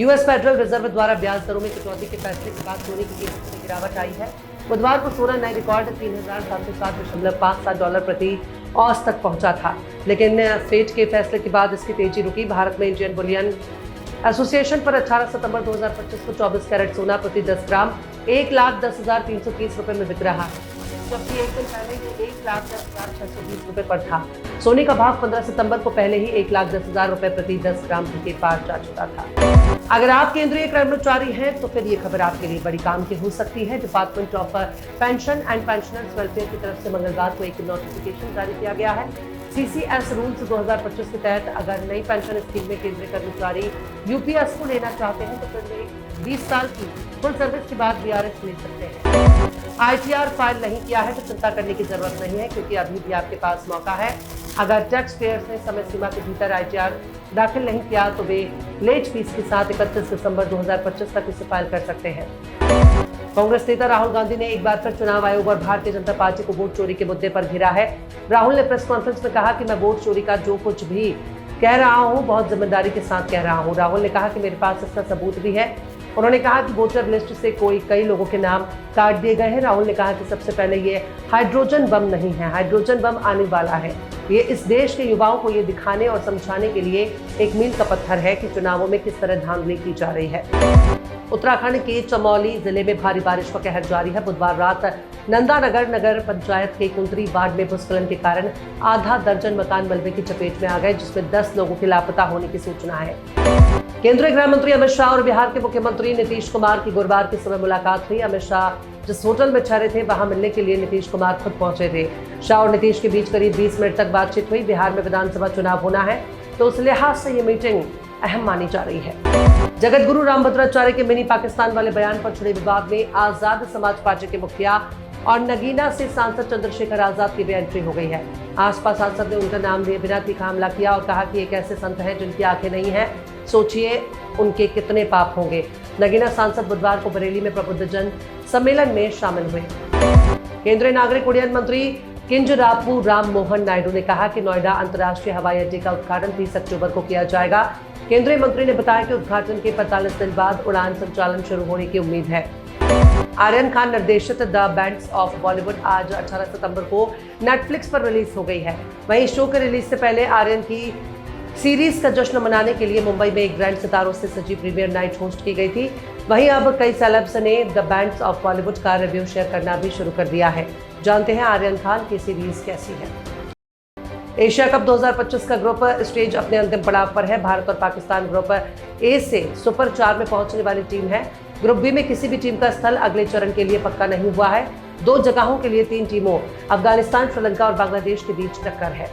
US federal reserve द्वारा ब्याज दरों में कटौती के फैसले के बाद सोने की कीमत में गिरावट आई है। बुधवार को सोना नए रिकॉर्ड $3,707.50 प्रति औंस तक पहुंचा था, लेकिन फेड के फैसले के बाद इसकी तेजी रुकी। भारत में इंडियन बुलियन एसोसिएशन पर 18 सितंबर 2025 को 24 कैरेट सोना प्रति 10 ग्राम 1,10,330 रुपए में बिक रहा है, जबकि एक दिन पहले ये 1,10,620 रुपए पर था। सोने का भाव 15 सितंबर को पहले ही 1,10,000 रुपए प्रति 10 ग्राम के पार जा चुका था। अगर आप केंद्रीय कर्मचारी हैं तो फिर ये खबर आपके लिए बड़ी काम की हो सकती है। Department of pension and pensioners welfare की तरफ से मंगलवार को एक नोटिफिकेशन जारी किया गया है। CCS रूल्स 2025 के तहत अगर नई पेंशन स्कीम में केंद्रीय कर्मचारी यूपीएस को लेना चाहते हैं तो फिर वे 20 साल की फुल सर्विस के बाद VRS ले सकते हैं। ITR फाइल नहीं किया है तो चिंता करने की जरूरत नहीं है, क्योंकि अभी भी आपके पास मौका है। अगर टैक्स पेयर्स ने समय सीमा के भीतर ITR दाखिल नहीं किया तो वे लेट फीस के साथ 31 दिसंबर 2025 तक इसे फाइल कर सकते हैं। कांग्रेस नेता राहुल गांधी ने एक बार फिर चुनाव आयोग और भारतीय जनता पार्टी को वोट चोरी के मुद्दे पर घेरा है। राहुल ने प्रेस कॉन्फ्रेंस में कहा कि मैं वोट चोरी का जो कुछ भी कह रहा हूं बहुत जिम्मेदारी के साथ कह रहा हूं। राहुल ने कहा कि मेरे पास इसका सबूत भी है। उन्होंने कहा कि वोटर लिस्ट से कई लोगों के नाम काट दिए गए हैं। राहुल ने कहा कि सबसे पहले ये हाइड्रोजन बम नहीं है, हाइड्रोजन बम आने वाला है। ये इस देश के युवाओं को ये दिखाने और समझाने के लिए एक मील का पत्थर है कि चुनावों में किस तरह धांधली की जा रही है। उत्तराखंड के चमोली जिले में भारी बारिश का कहर जारी है। बुधवार रात नंदानगर नगर पंचायत के कुंतरी वार्ड में भूस्खलन के कारण आधा दर्जन मकान मलबे की चपेट में आ गए, जिसमें 10 लोगों के लापता होने की सूचना है। केंद्रीय गृह मंत्री अमित शाह और बिहार के मुख्यमंत्री नीतीश कुमार की गुरुवार के समय मुलाकात हुई। अमित शाह जिस होटल में ठहरे थे वहां मिलने के लिए नीतीश कुमार खुद पहुंचे थे। शाह और नीतीश के बीच करीब 20 मिनट तक बातचीत हुई। बिहार में विधानसभा चुनाव होना है तो उस लिहाज से ये मीटिंग अहम मानी जा रही है। जगत गुरु रामभद्राचार्य के मिनी पाकिस्तान वाले बयान पर छिड़े विवाद में आजाद समाज पार्टी के मुखिया और नगीना से सांसद चंद्रशेखर आजाद की भी एंट्री हो गई है। आसपा सांसद ने उनका नाम लिए बिना तीखा हमला किया और कहा कि एक ऐसे संत हैं जिनकी आंखें नहीं हैं, सोचिए उनके कितने पाप होंगे। नगीना सांसद बुधवार को बरेली में प्रबुद्धजन सम्मेलन में शामिल हुए। केंद्रीय नागरिक उड्डयन मंत्री किंजरापू राम मोहन नायडू ने कहा कि नोएडा अंतर्राष्ट्रीय हवाई अड्डे का उद्घाटन 30 अक्टूबर को किया जाएगा। केंद्रीय मंत्री ने बताया कि उद्घाटन के 45 दिन बाद उड़ान संचालन शुरू होने की उम्मीद है। आर्यन खान निर्देशित द बैंड्स ऑफ बॉलीवुड आज 18 सितंबर को नेटफ्लिक्स पर रिलीज हो गई है। वहीं शो के रिलीज से पहले आर्यन की सीरीज का जश्न मनाने के लिए मुंबई में एक ग्रैंड सितारों से सजी प्रीमियर नाइट होस्ट की गई थी। वहीं अब कई सेलेब्स ने द बैंड्स ऑफ बॉलीवुड का रिव्यू शेयर करना भी शुरू कर दिया है। जानते हैं आर्यन खान की सीरीज कैसी है। एशिया कप 2025 का ग्रुप स्टेज अपने अंतिम पड़ाव पर है। भारत और पाकिस्तान ग्रुप ए से सुपर 4 में पहुंचने वाली टीम है। ग्रुप बी में किसी भी टीम का स्थल अगले चरण के लिए पक्का नहीं हुआ है। 2 जगहों के लिए 3 टीमों अफगानिस्तान, श्रीलंका और बांग्लादेश के बीच टक्कर है।